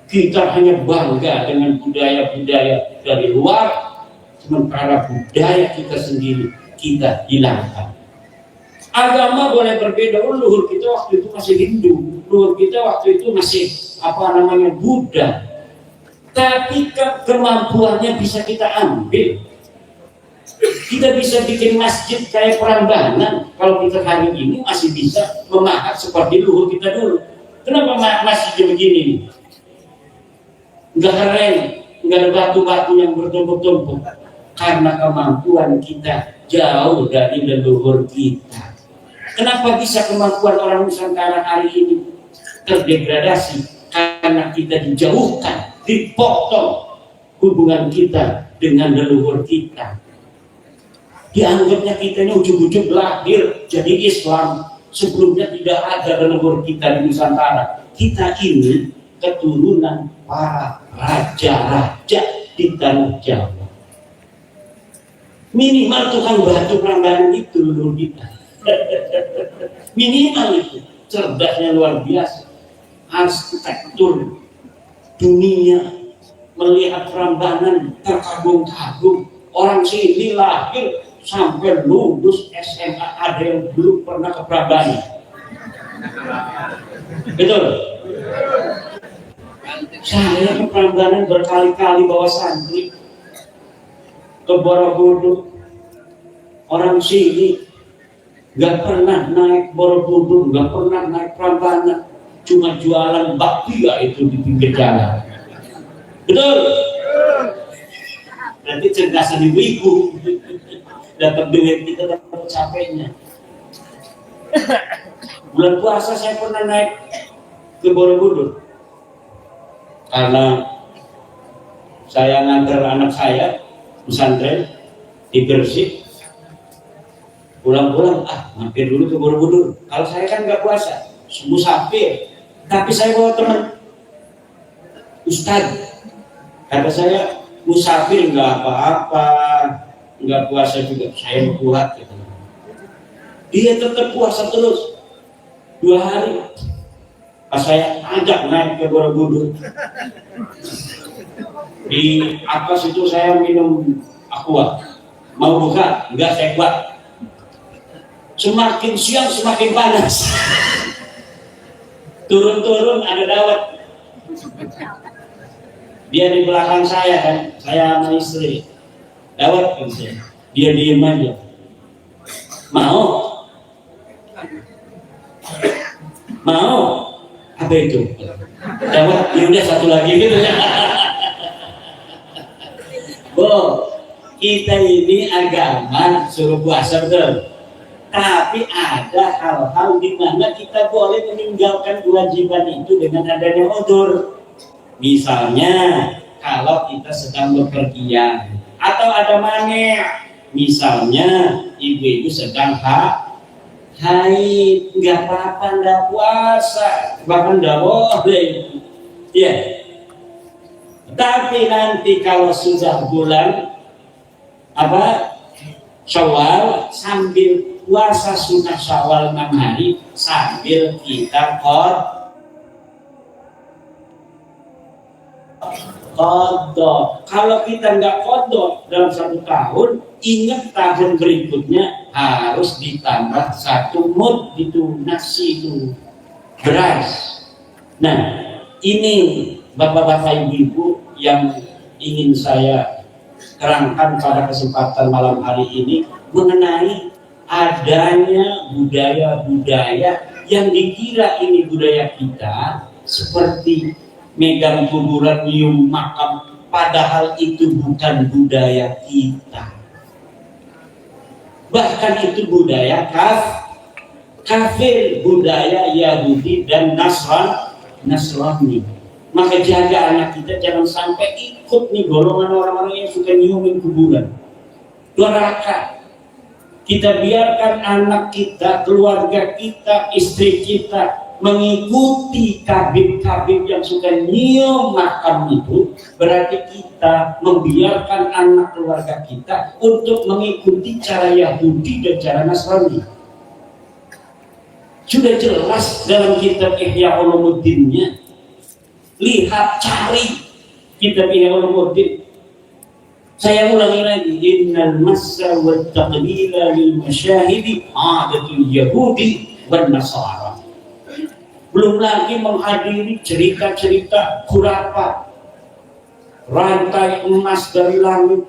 Kita hanya bangga dengan budaya-budaya dari luar, sementara budaya kita sendiri kita hilangkan. Agama boleh berbeda. Leluhur kita waktu itu masih Hindu, leluhur kita waktu itu masih Buddha. Tapi kemampuannya bisa kita ambil. Kita bisa bikin masjid kayak Prambanan. Kalau kita hari ini masih bisa memahat seperti leluhur kita dulu. Kenapa masjidnya begini? Nggak keren, nggak ada batu-batu yang bertumpuk-tumpuk. Karena kemampuan kita jauh dari leluhur kita. Kenapa bisa kemampuan orang Nusantara hari ini terdegradasi? Karena kita dijauhkan, dipotong hubungan kita dengan leluhur kita. Dianggapnya kita ini ujung-ujung lahir jadi Islam. Sebelumnya tidak ada leluhur kita di Nusantara. Kita ini keturunan para raja-raja di tanah Jawa. Minimal tukang batu Prambanan itu leluhur kita. Minimal itu. Cerdasnya luar biasa. Arsitektur dunia melihat Prambanan terkagum-kagum. Orang sini lahir sampai lulus SMA ada yang belum pernah ke Prambanan. Betul? Saya ke Prambanan berkali-kali bawa santri ke Borobudur. Orang sini nggak pernah naik Borobudur, nggak pernah naik Prambanan, cuma jualan bakpia itu di pinggir jalan. Betul? Nanti cerdasan ibu-ibu dapat duit, kita dapat capeknya. Bulan puasa saya pernah naik ke Borobudur karena saya ngantar anak saya pesantren di Gresik. Pulang-pulang, mampir dulu ke Borobudur. Kalau saya kan nggak puasa, musafir. Tapi saya bawa teman Ustadz. Kata saya, musafir nggak apa-apa, nggak puasa juga. Saya kuat. Gitu. Dia tetap puasa terus 2 hari. Pas saya ajak naik ke Borobudur, di atas itu saya minum aqua. Mau buka? Enggak, saya kuat. Semakin siang semakin panas. Turun-turun ada dawet. Dia di belakang saya kan, saya sama istri. Dawet kan saya. Dia diem aja. Mau? Mau? Apa itu? Dawet, ya udah satu lagi gitu ya. Kita ini agama suruh puasa betul. Tapi ada hal-hal di mana kita boleh meninggalkan kewajiban itu dengan adanya udzur. Misalnya kalau kita sedang bepergian atau ada mani, misalnya ibu-ibu sedang haid, nggak apa-apa, nggak puasa, bahkan nggak boleh. Ya. Tapi nanti kalau sudah bulan Syawal, sambil puasa sunnah Syawal 6 hari sambil kita qadha. Kalau kita nggak qadha dalam 1 tahun, ingat tahun berikutnya harus ditambah 1 mud itu nasi itu beras. Nah, ini bapak-bapak ibu-ibu yang ingin saya terangkan pada kesempatan malam hari ini mengenai adanya budaya-budaya yang dikira ini budaya kita, seperti megang kuburan, nyium makam, padahal itu bukan budaya kita. Bahkan itu budaya kafir, budaya Yahudi dan Nasrani. Maka jaga anak kita jangan sampai ikut nih golongan orang-orang yang suka nyiumin kuburan. Durhaka. Kita biarkan anak kita, keluarga kita, istri kita mengikuti kabin-kabin yang suka nyium makam itu, berarti kita membiarkan anak keluarga kita untuk mengikuti cara Yahudi dan cara Nasrani. Sudah jelas dalam kitab Ihya Ulumuddinnya. Lihat, cari kitab Ihya Ulumuddin. Saya ulangi lagi, innal massa wa taqlila lil masyahidi adatul yahudi wan nasara. Belum lagi menghadiri cerita-cerita khurafat, rantai emas dari langit,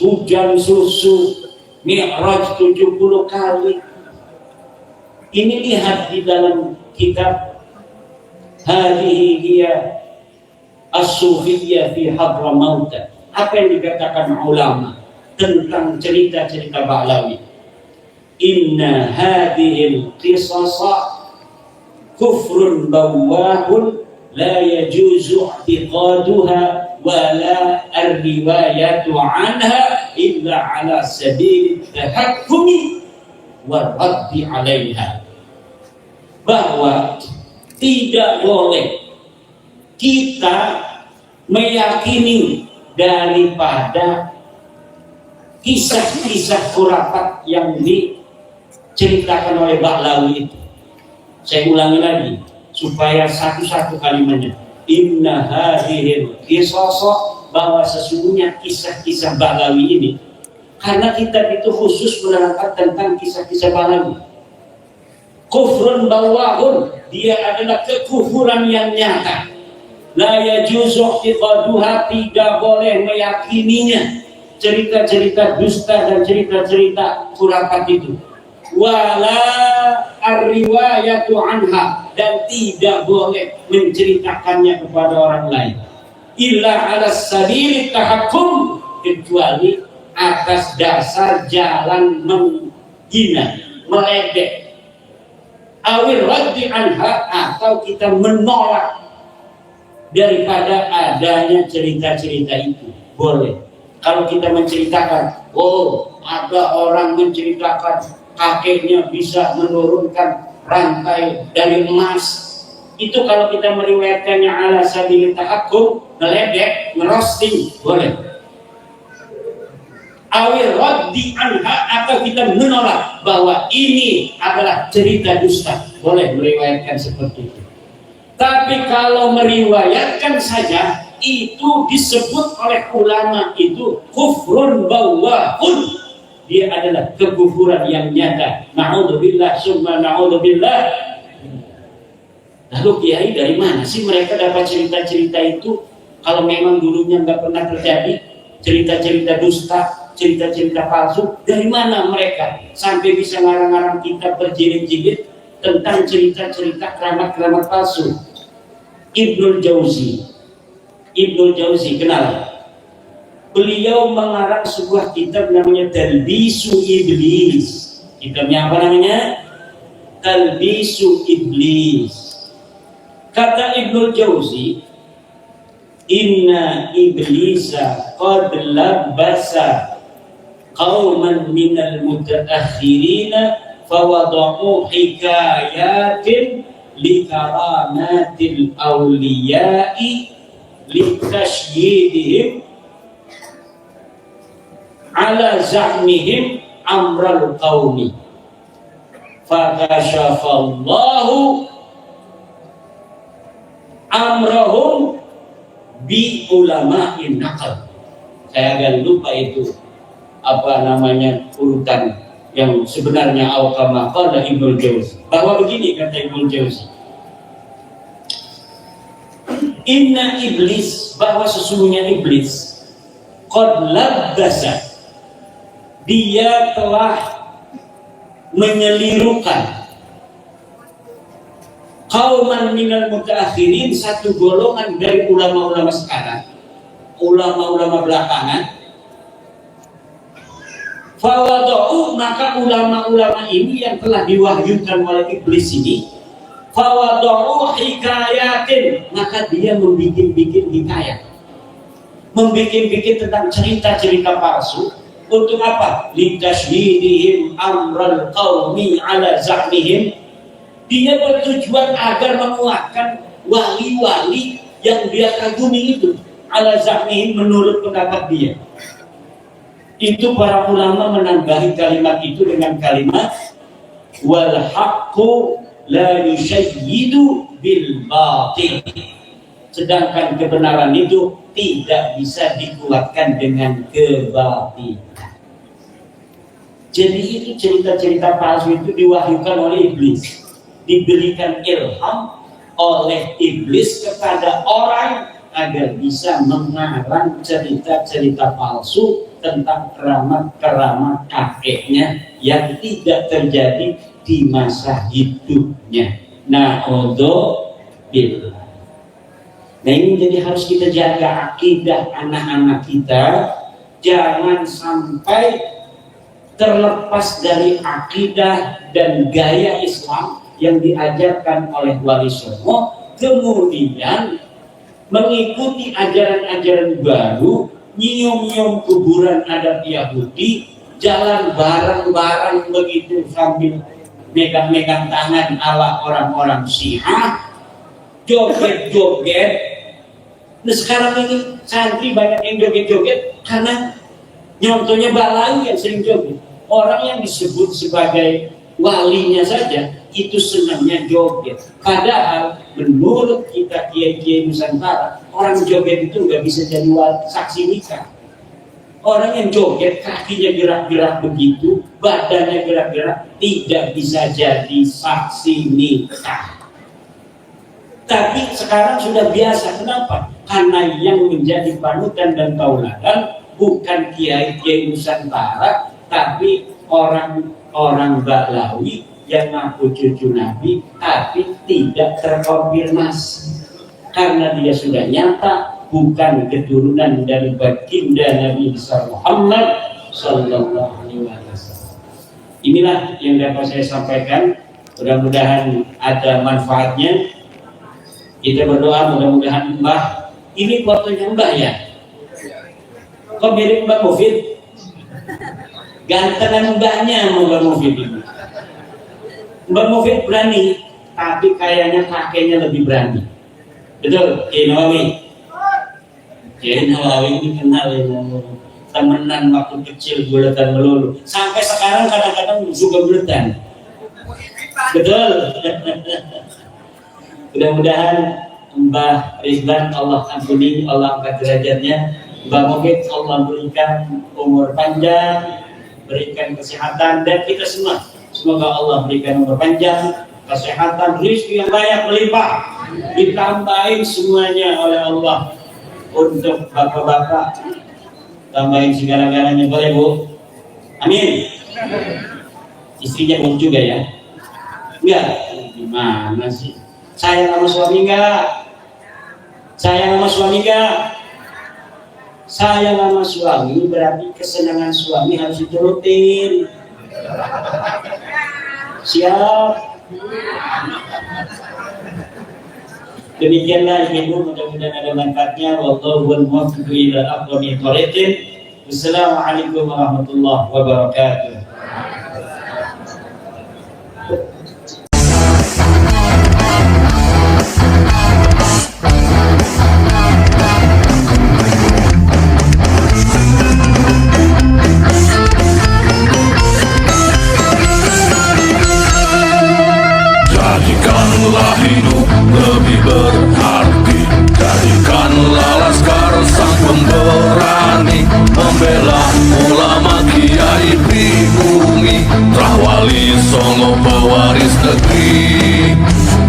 hujan susu, mi'raj 70 kali. Ini lihat di dalam kitab Hadhihi hiya as-sufiyyah fi Hadramaut. Apa yang dikatakan ulama tentang cerita-cerita Ba'lawi? Inna hadhil qisasa kufrun bawahun la yajuzu i'tiqaduha wa la ar-riwayatu anha illa ala sabil tahakkumi wa raddi 'alaiha. Bahwa tidak boleh kita meyakini daripada kisah-kisah khurafat yang diceritakan oleh Ba'lawi itu. Saya ulangi lagi supaya satu-satu kalimatnya. Inna hadhil qisasa, bahwa sesungguhnya kisah-kisah Ba'lawi ini, karena kita itu khusus menerangkan tentang kisah-kisah Ba'lawi. Kufrun bawahun, dia adalah kekufuran yang nyata. La yajuzu i'tiqaduha, tidak boleh meyakininya, cerita-cerita dusta dan cerita-cerita khurafat itu. Wala ar-riwayatu anha, dan tidak boleh menceritakannya kepada orang lain. Illa ala sabili tahakkum, kecuali atas dasar jalan menghina, meledek. Awil raddi anha, atau kita menolak daripada adanya cerita-cerita itu. Boleh. Kalau kita menceritakan, oh ada orang menceritakan kakeknya bisa menurunkan rantai dari emas, itu kalau kita meriwayatkannya ala sabil tahakkum, meledek, merosting, boleh. Awil raddi anha, atau kita menolak bahwa ini adalah cerita dusta, boleh meriwayatkan seperti itu. Tapi kalau meriwayatkan saja, itu disebut oleh ulama itu kufrun bawahun, dia adalah kekufuran yang nyata. Na'udzubillah summa na'udzubillah. Lalu kiai dari mana sih mereka dapat cerita-cerita itu? Kalau memang dulunya nggak pernah terjadi cerita-cerita dusta, cerita-cerita palsu, dari mana mereka sampai bisa ngarang-ngarang kitab berjilid-jilid tentang cerita-cerita keramat-keramat palsu? Ibnul Jauzi kenal? Beliau mengarang sebuah kitab namanya Talbisu Iblis. Kitabnya apa namanya? Talbisu Iblis. Kata Ibnul Jauzi, inna iblisa qad labasa qauman minal mutaakhirina fawada'u hikayatin likaramatil awliya'i litashyidihim ala za'mihim amral qawmi fakashafallahu amrahum bi ulama'in naqal. Saya agak lupa itu apa namanya urutan yang sebenarnya al-kama qala Ibnu Jauzi. Bahwa begini kata Ibnu Jauzi. Inna iblis, bahwa sesungguhnya iblis qad labbasa, dia telah menyelirukan qauman minal mutaakhirin, satu golongan dari ulama-ulama sekarang, ulama-ulama belakangan. Fawadau, maka ulama-ulama ini yang telah diwahyukan oleh iblis ini, fawadau hikayatin, maka dia membikin hikayat, membikin tentang cerita-cerita palsu. Untuk apa? Litashdidihim amral qaumi ala za'mihim. Dia bertujuan agar menguatkan wali-wali yang dia kagumi itu, ala za'mihim, menurut pendapat dia. Itu para ulama menambahi kalimat itu dengan kalimat wal haqqu la yushayyidu bil batil. Sedangkan kebenaran itu tidak bisa dikuatkan dengan kebatilan. Jadi itu cerita-cerita palsu itu diwahyukan oleh iblis, diberikan ilham oleh iblis kepada orang agar bisa mengarang cerita-cerita palsu tentang keramat-keramat kakeknya yang tidak terjadi di masa hidupnya. Na'udzubillah. Nah, ini jadi harus kita jaga akidah anak-anak kita, jangan sampai terlepas dari akidah dan gaya Islam yang diajarkan oleh Wali Songo, kemudian mengikuti ajaran-ajaran baru, nyium-nyium kuburan adat Yahudi, jalan bareng-bareng begitu sambil megang-megang tangan ala orang-orang Syiah, joget-joget. Nah, sekarang ini santri banyak yang joget-joget karena nyontohnya Balawi yang sering joget. Orang yang disebut sebagai walinya saja itu senangnya joget. Padahal menurut kita kiai-kiai Nusantara, orang joget itu nggak bisa jadi saksi nikah. Orang yang joget kakinya gerak-gerak begitu, badannya gerak-gerak, tidak bisa jadi saksi nikah. Tapi sekarang sudah biasa. Kenapa? Karena yang menjadi panutan dan tauladan bukan kiai-kiai Nusantara, tapi orang-orang Balawi yang ngaku cucu Nabi, tapi tidak terkonfirmasi. Karena dia sudah nyata bukan keturunan dari baginda Nabi besar Muhammad Sallallahu Alaihi Wasallam. Inilah yang dapat saya sampaikan. Mudah-mudahan ada manfaatnya. Kita berdoa mudah-mudahan Mbah, ini fotonya Mbah ya? Kok mirip Mbah Mufid? Gantengan Mbahnya Mbah Mufid ini. Mbah Mufid berani, tapi kayaknya kakeknya lebih berani. Betul, Kiai Nawawi. Kiai Nawawi ini kenal ya, temenan waktu kecil buletan melulu. Sampai sekarang kadang-kadang juga buletan. Betul. Mudah-mudahan Mbah Ridwan Allah ampuni, Allah angkat derajatnya. Mbah Mufid Allah berikan umur panjang, berikan kesehatan, dan kita semua semoga Allah berikan umur panjang, kesehatan, rezeki yang banyak melimpah, ditambahin semuanya oleh Allah. Untuk bapak-bapak tambahin segala-galanya, boleh Bu? Amin. Istrinya belum juga ya? Enggak? Gimana sih? Sayang sama suami enggak? Sayang sama suami enggak? Sayang sama suami berarti kesenangan suami harus diturutin. Siap? Demikianlah Ibu, mudah-mudahan ada manfaatnya. Wallahu muwaffiq ila aqwamit thoriqin. Wassalamualaikum warahmatullahi wabarakatuh. Jadikanlah hidup lebih berarti, jadikanlah membela ulama kiai pribumi, Rahwali Songo pewaris negeri.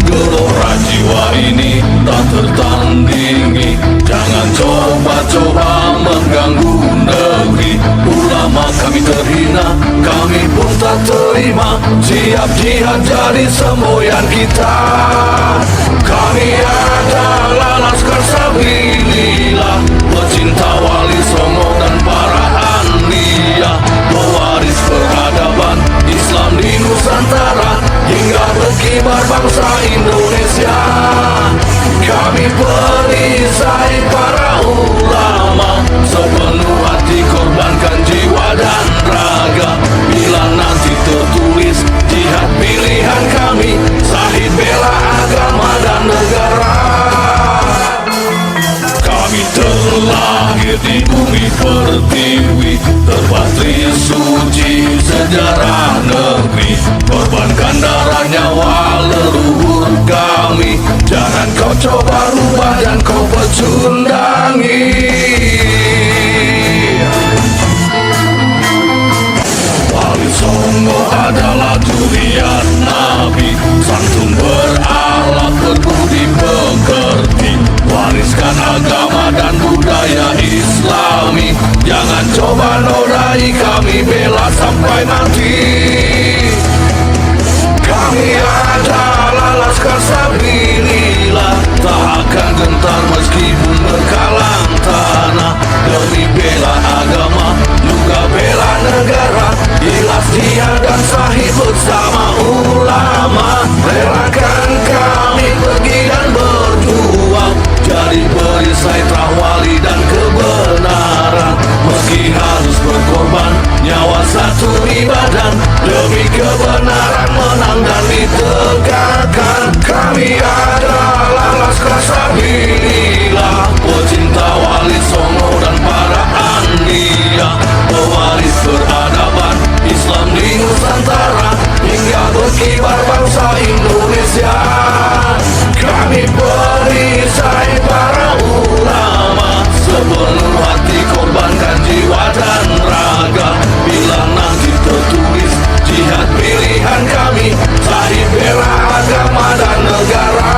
Gelora jiwa ini tak tertandingi, jangan coba-coba mengganggu negeri. Ulama kami terhina, kami pun tak terima, siap jihad jadi semboyan kita. Kami adalah Laskar Sabilillah, pecinta Wali Songo dan para anbiya, pewaris peradaban Islam di Nusantara hingga berkibar bangsa Indonesia. Kami perisai para ulama, sepenuh hati korbankan jiwa dan raga. Bila nanti tertulis jihad pilihan kami, sahid bela agama dan negara. Kami terlahir di bumi pertiwi, terpatri suci sejarah negeri, korbankan darah nyawa leluhur kami. Jangan kau coba rubah dan kau pecundangi. Wali Songo adalah durian Nabi, santun berakhlak berbudi pekerti, wariskan agama dan budaya Islami. Jangan coba nodai kami, bela sampai mati. Kami adalah Laskar Sabilillah, tak akan gentar meskipun berkalang tanah. Demi bela agama, juga bela negara, ikhlas jihad dan sahih bersama ulama. Relakan kami pergi dan berjuang, jadi perisai Rahwali dan kebenaran. Meski harus berkorban nyawa satu ibadah, demi kebenaran menang dan ditegakkan. Kami adalah Laskar Sabilillah, pecinta Wali Songo dan para anbiya, pewaris peradaban Islam di Nusantara hingga berkibar bangsa Indonesia. Kami perisai para ulama, sepenuh hati korbankan jiwa dan raga. Bila nanti tertulis jihad pilihan kami, sahid bela agama dan negara.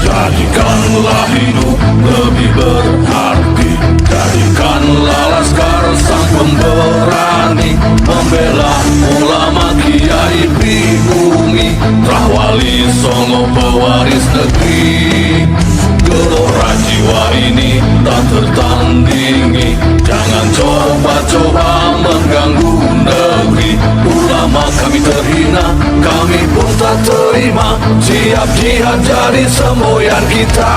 Jadikanlah hidup lebih berarti, jadikanlah Laskar sang pemberani, membela ulama kiai pribumi, Rahwali Songo pewaris negeri. Gelora jiwa ini tak tertandingi, jangan coba-coba mengganggu negeri. Ulama kami terhina, kami pun tak terima, siap jihad jadi semboyan kita.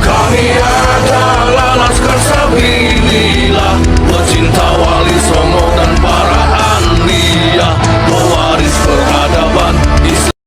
Kami adalah Laskar Sabilillah,